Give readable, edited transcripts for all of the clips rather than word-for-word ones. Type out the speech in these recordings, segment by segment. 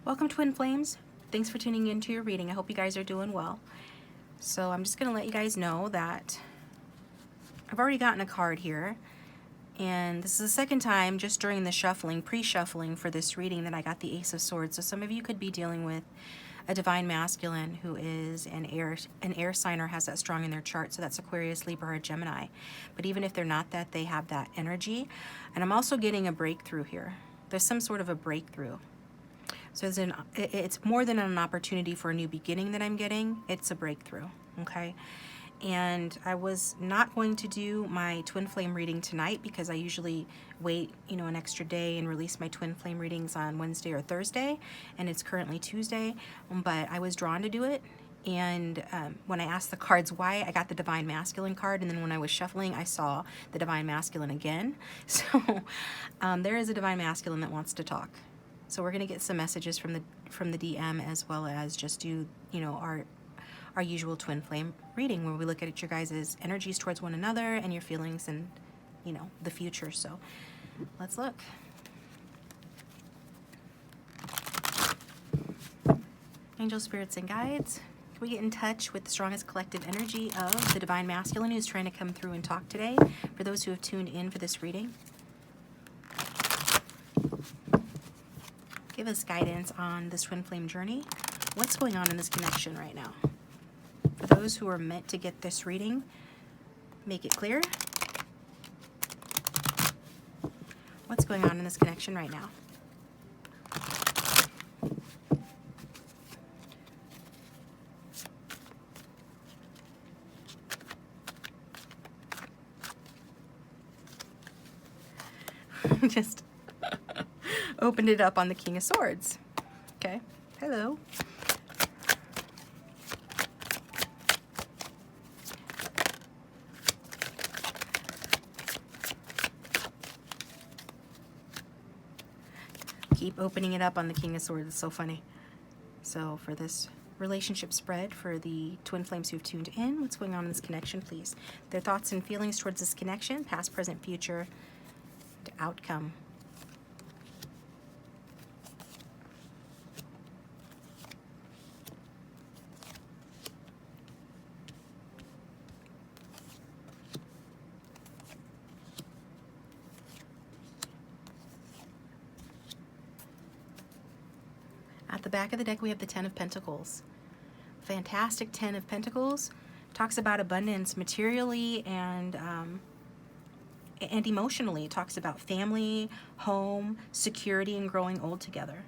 Welcome, Twin Flames. Thanks for tuning into your reading. I hope you guys are doing well. So I'm just going to let you guys know that I've already gotten a card here. And this is the second time just during the shuffling, pre-shuffling for this reading that I got the Ace of Swords. So some of you could be dealing with a divine masculine who is an air sign or has that strong in their chart. So that's Aquarius, Libra, or Gemini. But even if they're not that, they have that energy. And I'm also getting a breakthrough here. There's some sort of a breakthrough. So it's more than an opportunity for a new beginning that I'm getting. It's a breakthrough, okay? And I was not going to do my twin flame reading tonight because I usually wait, an extra day and release my twin flame readings on Wednesday or Thursday, and it's currently Tuesday, but I was drawn to do it. And when I asked the cards why, I got the Divine Masculine card, and then when I was shuffling, I saw the Divine Masculine again. So there is a Divine Masculine that wants to talk. So we're going to get some messages from the DM, as well as just do, our usual twin flame reading where we look at your guys' energies towards one another and your feelings and, the future. So let's look. Angel, spirits, and guides, can we get in touch with the strongest collective energy of the Divine Masculine who's trying to come through and talk today for those who have tuned in for this reading? Give us guidance on this twin flame journey. What's going on in this connection right now? For those who are meant to get this reading, make it clear. What's going on in this connection right now? Just opened it up on the King of Swords. Okay, hello. Keep opening it up on the King of Swords. It's so funny. So for this relationship spread for the twin flames who've tuned in, what's going on in this connection, please? Their thoughts and feelings towards this connection, past, present, future, to outcome. At the back of the deck, we have the Ten of Pentacles. Fantastic Ten of Pentacles. Talks about abundance materially and emotionally. It talks about family, home, security, and growing old together.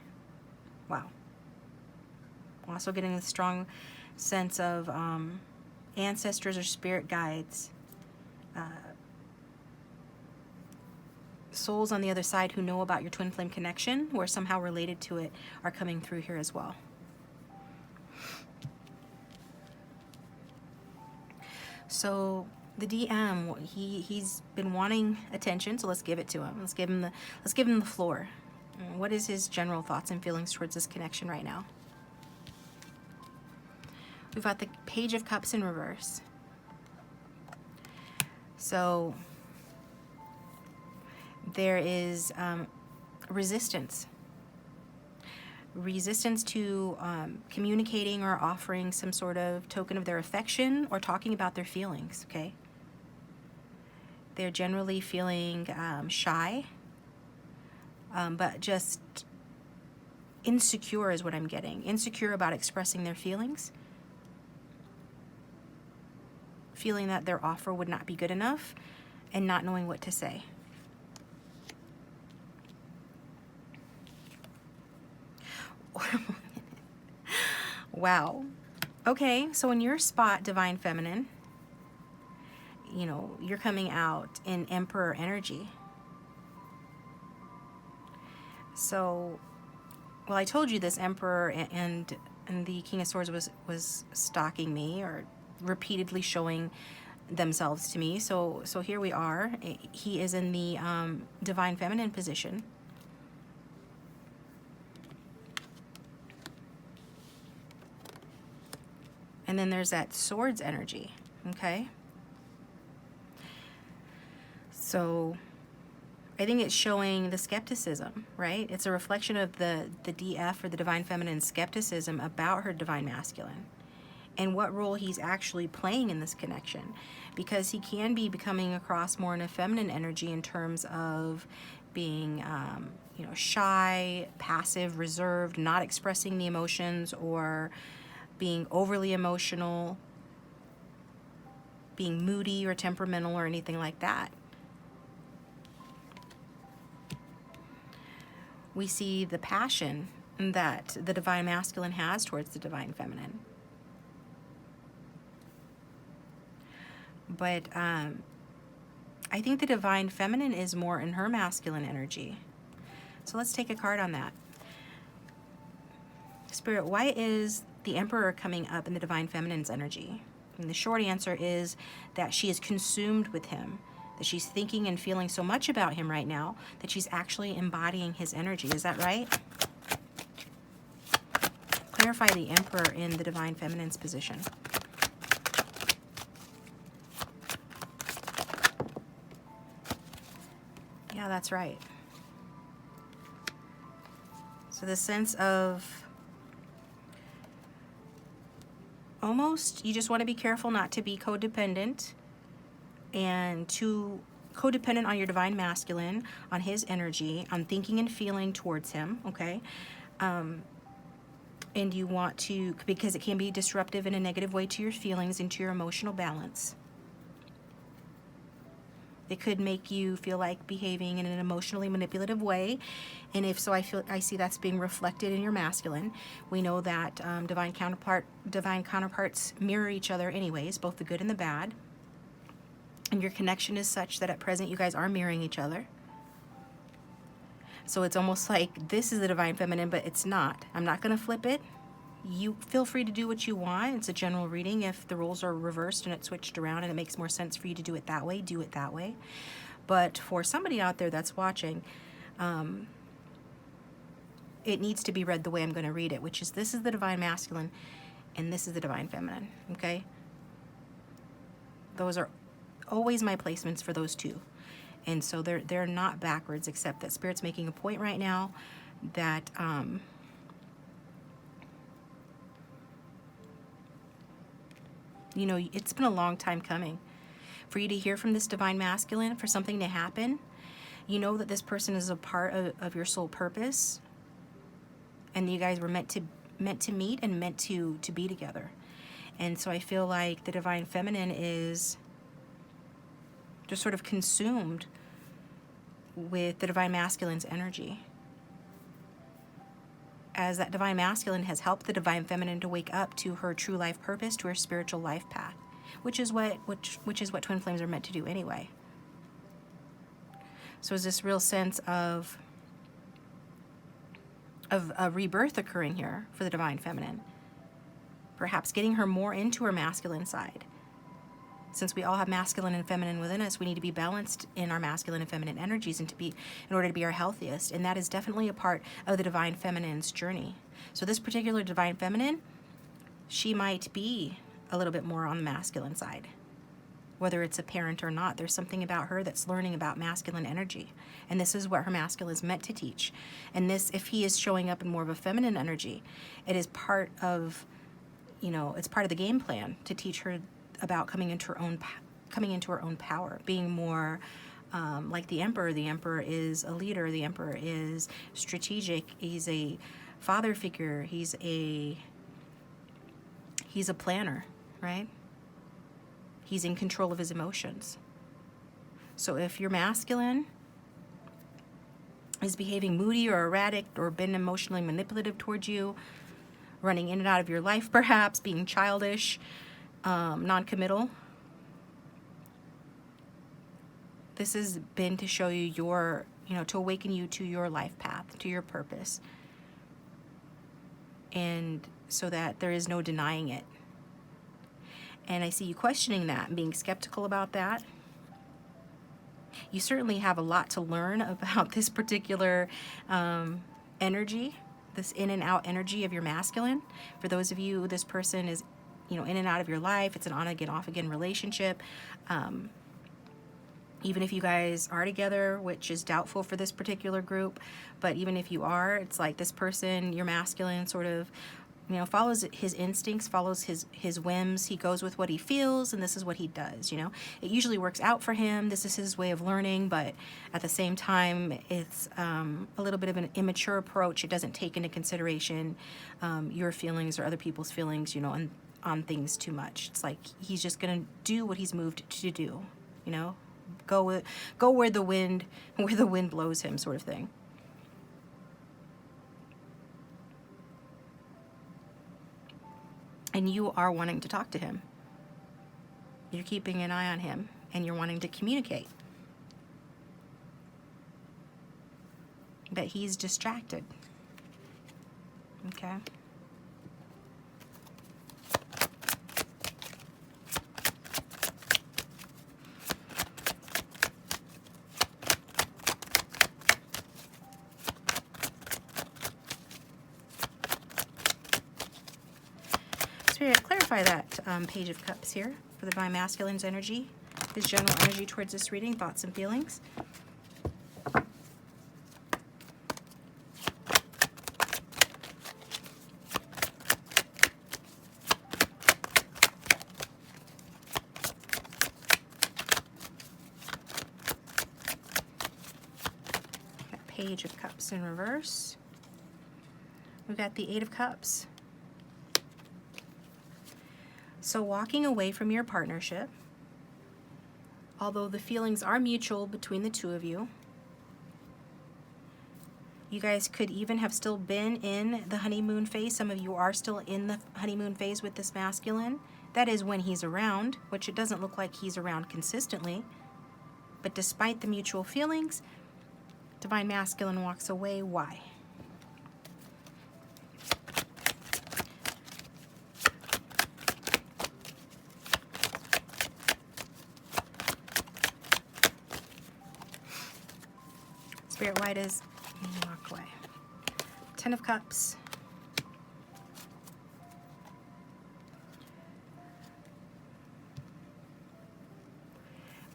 Wow. Also getting a strong sense of ancestors or spirit guides. Souls on the other side who know about your twin flame connection or somehow related to it are coming through here as well. So the DM, he's been wanting attention, so let's give it to him. Let's give him the floor. What is his general thoughts and feelings towards this connection right now? We've got the Page of Cups in reverse. So there is resistance to communicating or offering some sort of token of their affection or talking about their feelings, okay? They're generally feeling shy, but just insecure is what I'm getting. Insecure about expressing their feelings. Feeling that their offer would not be good enough and not knowing what to say. Wow. Okay, so in your spot, Divine Feminine, you're coming out in Emperor energy. So, well, I told you this Emperor and the King of Swords was stalking me or repeatedly showing themselves to me. So here we are. He is in the Divine Feminine position. And then there's that Swords energy, okay? So I think it's showing the skepticism, right? It's a reflection of the DF, or the Divine Feminine, skepticism about her Divine Masculine and what role he's actually playing in this connection, because he can be becoming across more in a feminine energy in terms of being shy, passive, reserved, not expressing the emotions, or being overly emotional, being moody or temperamental or anything like that. We see the passion that the Divine Masculine has towards the Divine Feminine. But I think the Divine Feminine is more in her masculine energy. So let's take a card on that. Spirit, why is the Emperor coming up in the Divine Feminine's energy? And the short answer is that she is consumed with him, that she's thinking and feeling so much about him right now that she's actually embodying his energy. Is that right? Clarify the Emperor in the Divine Feminine's position. Yeah, that's right. So the sense of almost, you just want to be careful not to be codependent, and too codependent on your Divine Masculine, on his energy, on thinking and feeling towards him, okay? And you want to, because it can be disruptive in a negative way to your feelings and to your emotional balance. It could make you feel like behaving in an emotionally manipulative way, and if so, I see that's being reflected in your masculine. We know that divine counterparts mirror each other anyways, both the good and the bad. And your connection is such that at present you guys are mirroring each other. So it's almost like this is the Divine Feminine, but it's not. I'm not going to flip it. You feel free to do what you want. It's a general reading. If the roles are reversed and it's switched around and it makes more sense for you to do it that way, do it that way. But for somebody out there that's watching, it needs to be read the way I'm going to read it, which is this is the Divine Masculine and this is the Divine Feminine, okay? Those are always my placements for those two. And so they're not backwards, except that Spirit's making a point right now that it's been a long time coming for you to hear from this Divine Masculine, for something to happen. You know that this person is a part of your soul purpose, and you guys were meant to meet and meant to be together. And so I feel like the Divine Feminine is just sort of consumed with the Divine Masculine's energy, as that Divine Masculine has helped the Divine Feminine to wake up to her true life purpose, to her spiritual life path, which is what twin flames are meant to do anyway. So is this real sense of a rebirth occurring here for the Divine Feminine, perhaps getting her more into her masculine side. Since we all have masculine and feminine within us, we need to be balanced in our masculine and feminine energies in order to be our healthiest. And that is definitely a part of the Divine Feminine's journey. So this particular Divine Feminine, she might be a little bit more on the masculine side. Whether it's a parent or not, there's something about her that's learning about masculine energy. And this is what her masculine is meant to teach. And this, if he is showing up in more of a feminine energy, it is part of, it's part of the game plan to teach her about coming into her own power, being more like the Emperor. The Emperor is a leader. The Emperor is strategic. He's a father figure. He's a planner, right? He's in control of his emotions. So if your masculine is behaving moody or erratic or been emotionally manipulative towards you, running in and out of your life perhaps, being childish, non-committal, this has been to show you to awaken you to your life path, to your purpose, and so that there is no denying it. And I see you questioning that and being skeptical about that. You certainly have a lot to learn about this particular energy, this in and out energy of your masculine. For those of you, this person is in and out of your life. It's an on again, off again relationship. Even if you guys are together, which is doubtful for this particular group, but even if you are, it's like this person, your masculine, sort of, you know, follows his instincts, follows his whims. He goes with what he feels, and this is what he does, you know. It usually works out for him. This is his way of learning, but at the same time, it's a little bit of an immature approach. It doesn't take into consideration your feelings or other people's feelings, you know, on things too much. It's like he's just going to do what he's moved to do, you know. Go where the wind blows him, sort of thing. And you are wanting to talk to him. You're keeping an eye on him, and you're wanting to communicate. But he's distracted. Okay. Spirit, clarify that Page of Cups here for the Divine Masculine's energy, his general energy towards this reading, thoughts and feelings. Page of Cups in reverse. We've got the Eight of Cups. So walking away from your partnership, although the feelings are mutual between the two of you, you guys could even have still been in the honeymoon phase. Some of you are still in the honeymoon phase with this masculine. That is when he's around, which it doesn't look like he's around consistently. But despite the mutual feelings, Divine Masculine walks away. Why? Spirit, why does he walk away? Ten of Cups.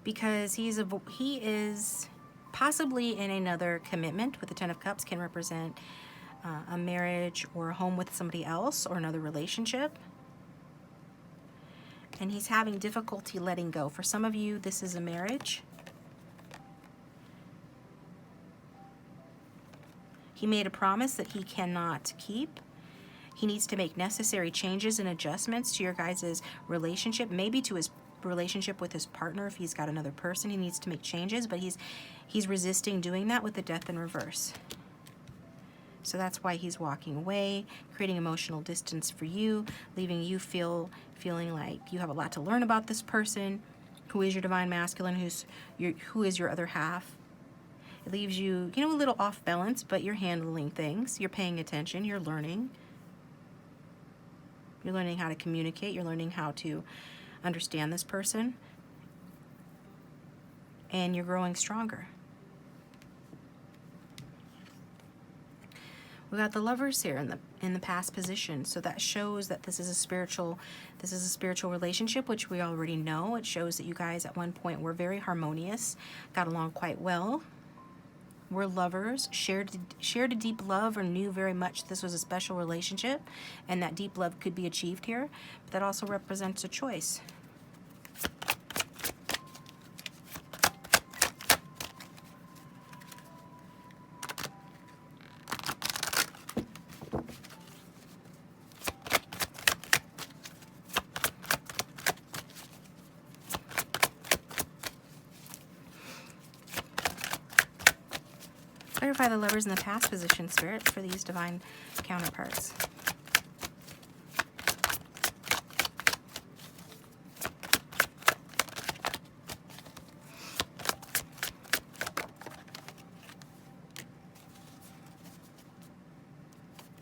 Because he is possibly in another commitment with the Ten of Cups. Can represent a marriage or a home with somebody else or another relationship. And he's having difficulty letting go. For some of you, this is a marriage. He made a promise that he cannot keep. He needs to make necessary changes and adjustments to your guys' relationship, maybe to his relationship with his partner. If he's got another person, he needs to make changes, but he's resisting doing that with the Death in reverse. So that's why he's walking away, creating emotional distance for you, leaving you feeling like you have a lot to learn about this person, who is your Divine Masculine, who is your other half. It leaves you, you know, a little off balance, but you're handling things. You're paying attention. You're learning. You're learning how to communicate. You're learning how to understand this person. And you're growing stronger. We got the Lovers here in the past position, so that shows that this is a spiritual relationship, which we already know. It shows that you guys at one point were very harmonious, got along quite well. Were lovers, shared a deep love, or knew very much this was a special relationship, and that deep love could be achieved here. But that also represents a choice. Clarify the Lovers in the past position, Spirit, for these divine counterparts.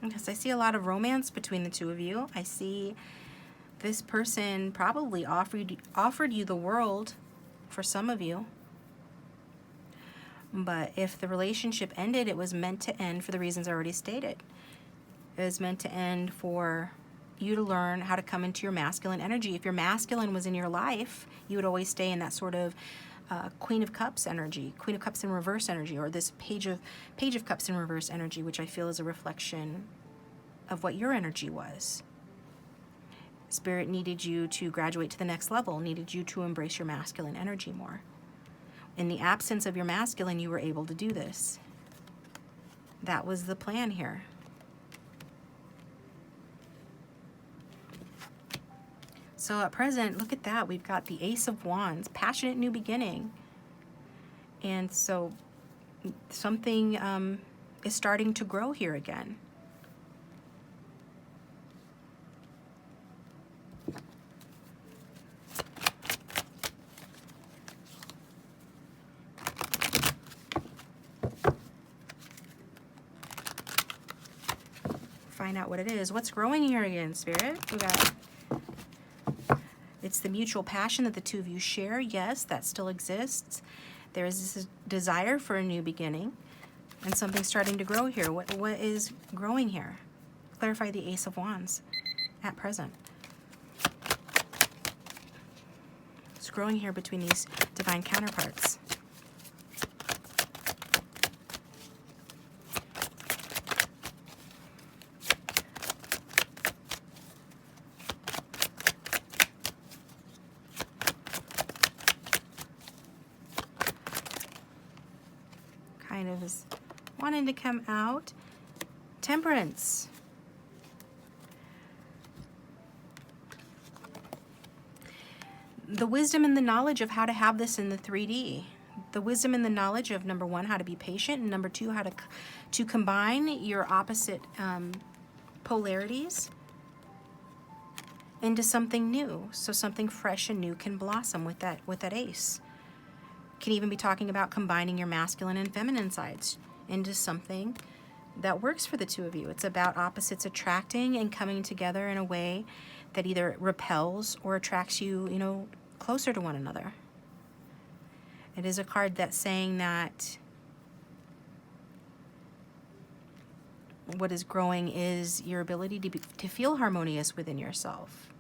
Yes, I see a lot of romance between the two of you. I see this person probably offered you the world for some of you. But if the relationship ended, it was meant to end for the reasons I already stated. It was meant to end for you to learn how to come into your masculine energy. If your masculine was in your life, you would always stay in that sort of Queen of Cups energy, Queen of Cups in reverse energy, or this Page of Cups in reverse energy, which I feel is a reflection of what your energy was. Spirit needed you to graduate to the next level, needed you to embrace your masculine energy more. In the absence of your masculine, you were able to do this. That was the plan here. So at present, look at that. We've got the Ace of Wands, passionate new beginning. And so something is starting to grow here again. Find out what it is. What's growing here again, Spirit? We got, it's the mutual passion that the two of you share. Yes, that still exists. There is this desire for a new beginning and something starting to grow here. What is growing here? Clarify the Ace of Wands at present. It's growing here between these divine counterparts. Kind of is wanting to come out. Temperance. The wisdom and the knowledge of how to have this in the 3D. The wisdom and the knowledge of, number one, how to be patient, and number two, how to combine your opposite polarities into something new, so something fresh and new can blossom with that ace. Can even be talking about combining your masculine and feminine sides into something that works for the two of you. It's about opposites attracting and coming together in a way that either repels or attracts you, you know, closer to one another. It is a card that's saying that what is growing is your ability to feel harmonious within yourself.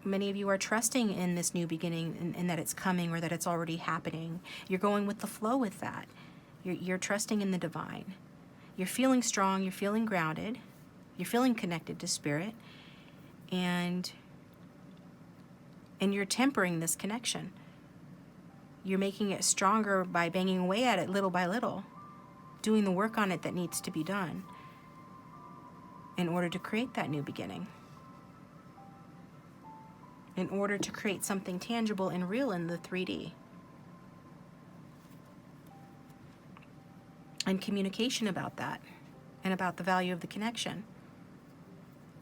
Many of you are trusting in this new beginning and that it's coming or that it's already happening. You're going with the flow with that. You're trusting in the divine. You're feeling strong, you're feeling grounded, you're feeling connected to spirit, and you're tempering this connection. You're making it stronger by banging away at it little by little, doing the work on it that needs to be done in order to create that new beginning. In order to create something tangible and real in the 3D. And communication about that, and about the value of the connection.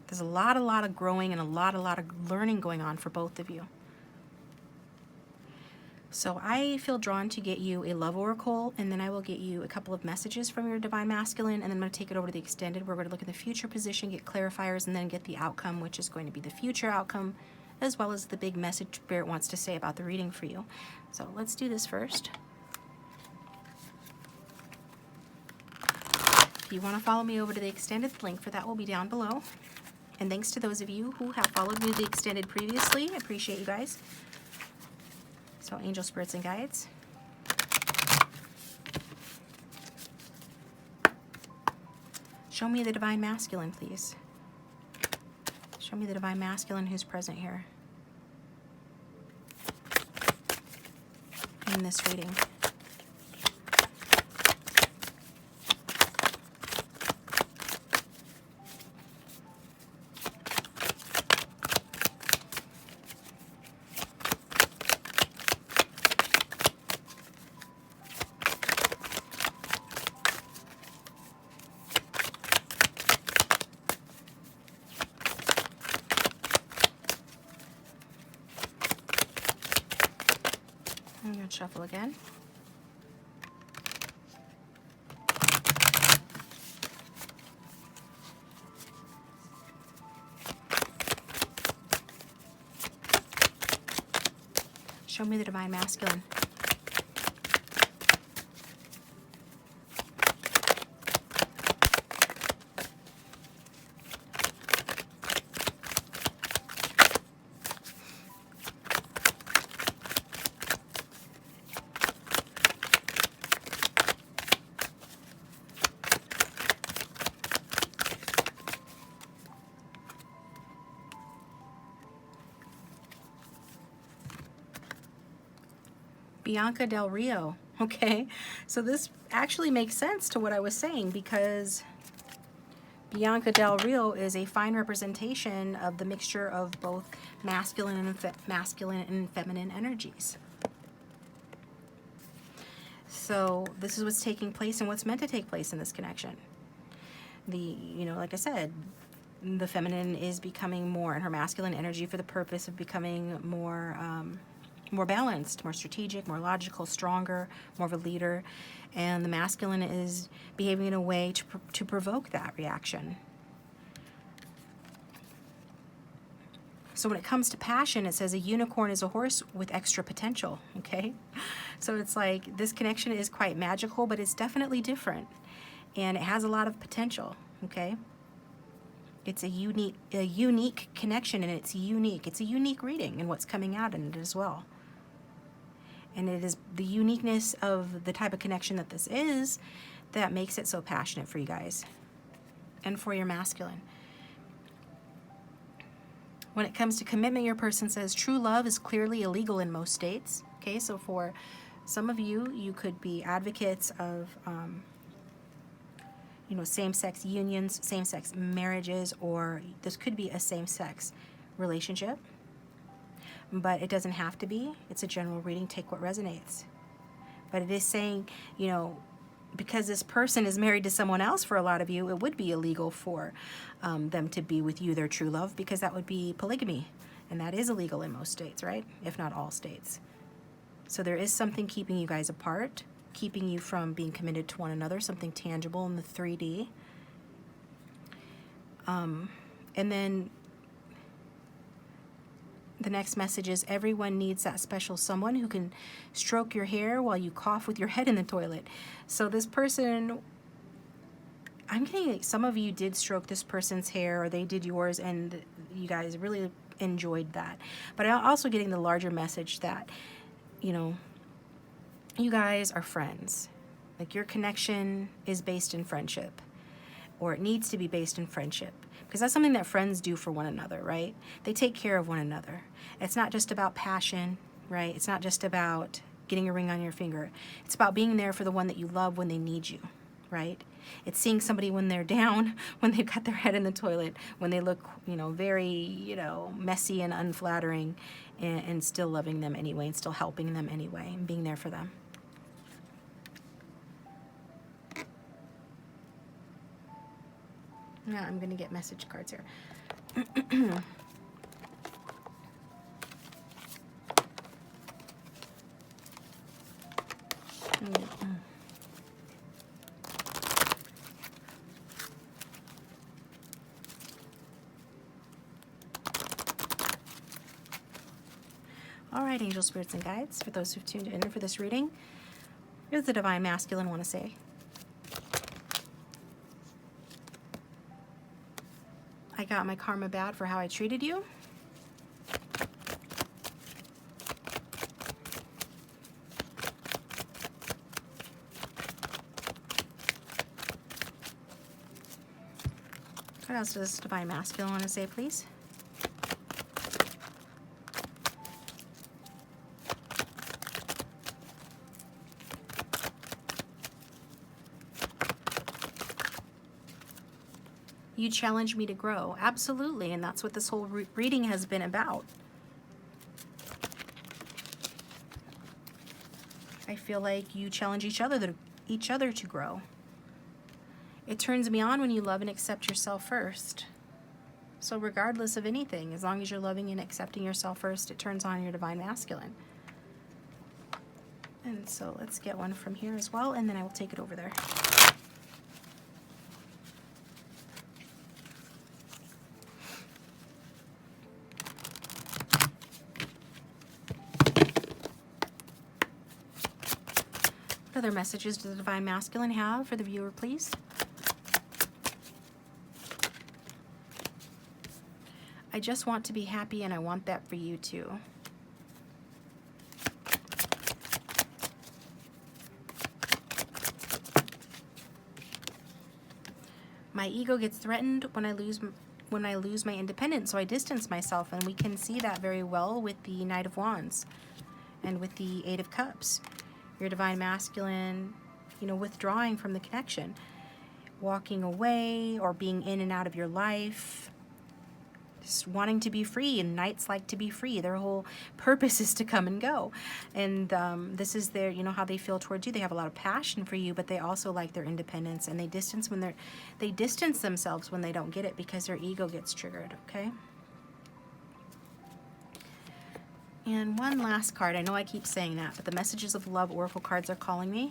There's a lot of growing and a lot of learning going on for both of you. So I feel drawn to get you a love oracle, and then I will get you a couple of messages from your divine masculine, and then I'm going to take it over to the extended. We're going to look at the future position, get clarifiers, and then get the outcome, which is going to be the future outcome, as well as the big message Spirit wants to say about the reading for you. So let's do this first. If you want to follow me over to the extended, the link for that will be down below. And thanks to those of you who have followed me to the extended previously. I appreciate you guys. So angel spirits and guides. Show me the divine masculine, please. Show me the divine masculine who's present here in this reading. I'm going to shuffle again. Show me the divine masculine. Bianca Del Rio. Okay, so this actually makes sense to what I was saying, because Bianca Del Rio is a fine representation of the mixture of both masculine and feminine energies. So this is what's taking place and what's meant to take place in this connection. Like I said, the feminine is becoming more in her masculine energy for the purpose of becoming more balanced, more strategic, more logical, stronger, more of a leader. And the masculine is behaving in a way to provoke that reaction. So when it comes to passion, it says a unicorn is a horse with extra potential, okay? So it's like this connection is quite magical, but it's definitely different. And it has a lot of potential, okay? It's a unique connection, and it's unique. It's a unique reading in what's coming out in it as well. And it is the uniqueness of the type of connection that this is that makes it so passionate for you guys and for your masculine. When it comes to commitment, your person says true love is clearly illegal in most states. Okay, so for some of you, you could be advocates of same-sex unions, same-sex marriages, or this could be a same-sex relationship. But it doesn't have to be. It's a general reading. Take what resonates. But it is saying, because this person is married to someone else, for a lot of you, it would be illegal for them to be with you, their true love, because that would be polygamy. And that is illegal in most states, right? If not all states. So there is something keeping you guys apart, keeping you from being committed to one another, something tangible in the 3D. And then the next message is everyone needs that special someone who can stroke your hair while you cough with your head in the toilet. So this person, I'm getting some of you did stroke this person's hair, or they did yours, and you guys really enjoyed that. But I'm also getting the larger message that, you guys are friends. Like your connection is based in friendship, or it needs to be based in friendship. Because that's something that friends do for one another, right? They take care of one another. It's not just about passion, right? It's not just about getting a ring on your finger. It's about being there for the one that you love when they need you, right? It's seeing somebody when they're down, when they've got their head in the toilet, when they look, very, messy and unflattering, and still loving them anyway, and still helping them anyway, and being there for them. Yeah, I'm going to get message cards here. All right, angel spirits and guides, for those who've tuned in for this reading, what does the Divine Masculine want to say? I got my karma bad for how I treated you. What else does Divine Masculine want to say, please? You challenge me to grow. Absolutely, and that's what this whole reading has been about. I feel like you challenge each other to grow. It turns me on when you love and accept yourself first. So regardless of anything, as long as you're loving and accepting yourself first, it turns on your Divine Masculine. And so let's get one from here as well, and then I will take it over there. What other messages does the Divine Masculine have for the viewer, please? I just want to be happy, and I want that for you too. My ego gets threatened when I lose my independence, so I distance myself, and we can see that very well with the Knight of Wands. And with the Eight of Cups, your Divine Masculine, you know, withdrawing from the connection, walking away or being in and out of your life, just wanting to be free. And Knights like to be free. Their whole purpose is to come and go. And this is their, you know, how they feel towards you. They have a lot of passion for you, but they also like their independence, and they distance themselves when they don't get it because their ego gets triggered, okay? And one last card. I know I keep saying that, but the Messages of Love Oracle cards are calling me.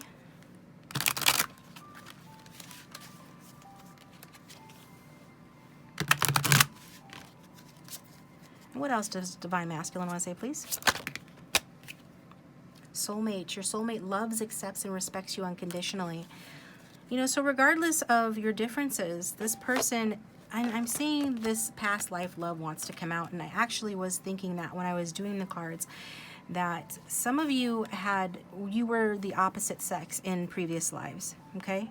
What else does Divine Masculine want to say, please? Soulmate. Your soulmate loves, accepts, and respects you unconditionally. You know, so regardless of your differences, this person, I'm seeing this past life love wants to come out. And I actually was thinking that when I was doing the cards, that some of you were the opposite sex in previous lives, okay?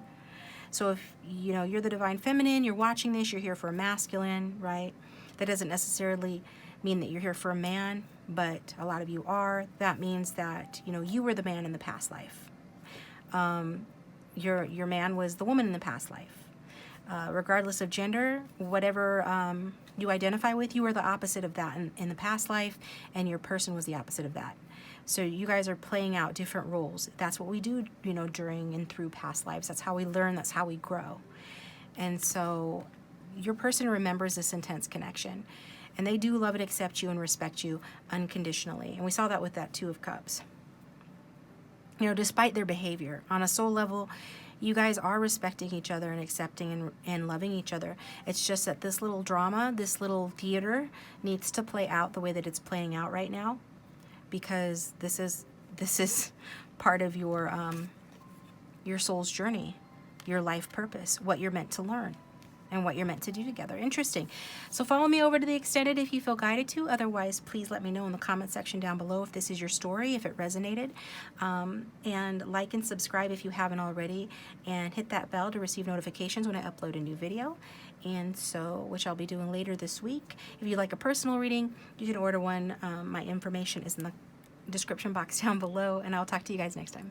So if, you know, you're the Divine Feminine, you're watching this, you're here for a masculine, right? That doesn't necessarily mean that you're here for a man, but a lot of you are. That means that, you know, you were the man in the past life. Your man was the woman in the past life. Regardless of gender, whatever you identify with, you were the opposite of that in the past life, and your person was the opposite of that. So you guys are playing out different roles. That's what we do, you know, during and through past lives. That's how we learn. That's how we grow. And so your person remembers this intense connection. And they do love and accept you and respect you unconditionally. And we saw that with that Two of Cups. You know, despite their behavior, on a soul level, you guys are respecting each other and accepting and loving each other. It's just that this little drama, this little theater needs to play out the way that it's playing out right now, because this is part of your soul's journey, your life purpose, what you're meant to learn, and what you're meant to do together. Interesting. So follow me over to the extended if you feel guided to. Otherwise, please let me know in the comment section down below if this is your story, if it resonated. And like and subscribe if you haven't already. And hit that bell to receive notifications when I upload a new video. And so, which I'll be doing later this week. If you'd like a personal reading, you can order one. My information is in the description box down below. And I'll talk to you guys next time.